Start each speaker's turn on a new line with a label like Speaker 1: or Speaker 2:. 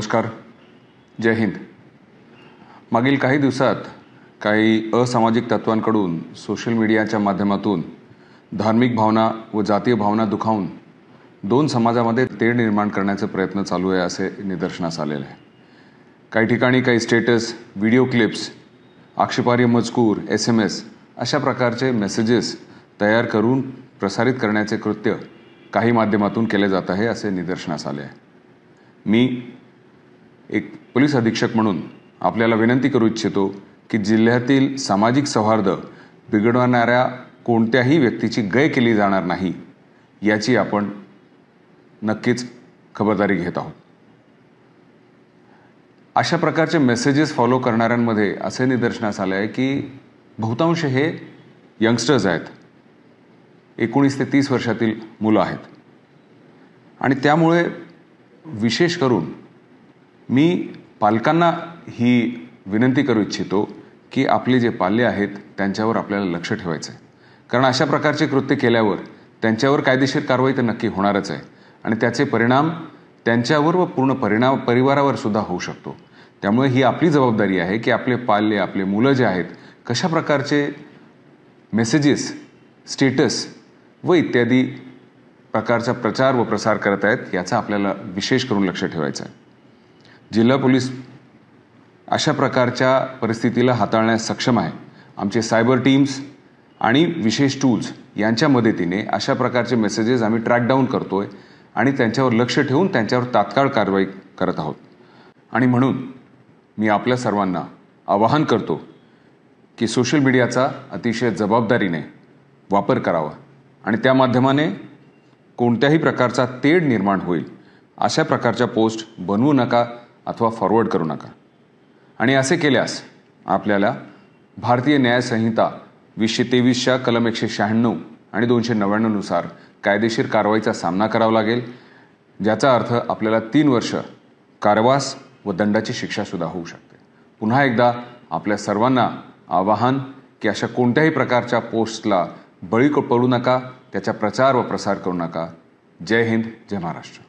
Speaker 1: नमस्कार, जय हिंद। मागील काही दिवसात काही असामाजिक तत्वांकडून सोशल मीडियाच्या माध्यमातून धार्मिक भावना व जातीय भावना दुखावून दोन समाजामध्ये तेढ निर्माण करण्याचे प्रयत्न चालू आहे असे निदर्शनास आलेले आहे। काही ठिकाणी काही स्टेटस, व्हिडिओ क्लिप्स, आक्षेपार्ह मजकूर, SMS अशा प्रकारचे मेसेजेस तयार करून प्रसारित करण्याचे कृत्य काही माध्यमातून केले जात आहे असे निदर्शनास आले आहे। मी एक पोलीस अधीक्षक म्हणून आपल्याला विनंती करू इच्छितो की जिल्ह्यातील सामाजिक सौहार्द बिघडवणाऱ्या कोणत्याही व्यक्तीची गय केली जाणार नाही याची आपण नक्कीच खबरदारी घेत आहोत। अशा प्रकारचे मेसेजेस फॉलो करणाऱ्यांमध्ये असे निदर्शनास आले आहे की बहुतांश हे यंगस्टर्स आहेत, 19 ते 30 वर्षातील मुलं आहेत। आणि त्यामुळे विशेष करून मी पालकांना ही विनंती करू इच्छितो की आपले जे पाल्य आहेत त्यांच्यावर आपल्याला लक्ष ठेवायचं आहे, कारण अशा प्रकारचे कृत्य केल्यावर त्यांच्यावर कायदेशीर कारवाई तर नक्की होणारच आहे आणि त्याचे परिणाम त्यांच्यावर व पूर्ण परिवारावर सुद्धा होऊ शकतो। त्यामुळे ही आपली जबाबदारी आहे की आपले पाल्य, आपले मुलं जे आहेत कशा प्रकारचे मेसेजेस, स्टेटस व इत्यादी प्रकारचा प्रचार व प्रसार करत आहेत याचा आपल्याला विशेष करून लक्ष ठेवायचं आहे। जिल्हा पोलीस अशा प्रकारच्या परिस्थितीला हाताळण्यास सक्षम आहे। आमचे सायबर टीम्स आणि विशेष टूल्स यांच्या मदतीने अशा प्रकारचे मेसेजेस आम्ही ट्रॅक डाऊन करतोय आणि त्यांच्यावर लक्ष ठेवून त्यांच्यावर तात्काळ कारवाई करत आहोत। आणि म्हणून मी आपल्या सर्वांना आवाहन करतो की सोशल मीडियाचा अतिशय जबाबदारीने वापर करावा आणि त्या माध्यमाने कोणत्याही प्रकारचा तेढ निर्माण होईल अशा प्रकारच्या पोस्ट बनवू नका अथवा फॉरवर्ड करू नका। आणि असे केल्यास आपल्याला भारतीय न्याय संहिता 2023च्या कलम 196 आणि 299 नुसार कायदेशीर कारवाईचा सामना करावा लागेल, ज्याचा अर्थ आपल्याला 3 वर्ष कारावास व दंडाची शिक्षा सुद्धा होऊ शकते। पुन्हा एकदा आपल्या सर्वांना आवाहन की अशा कोणत्याही प्रकारच्या पोस्टला बळी पडू नका, त्याचा प्रचार व प्रसार करू नका। जय हिंद, जय महाराष्ट्र।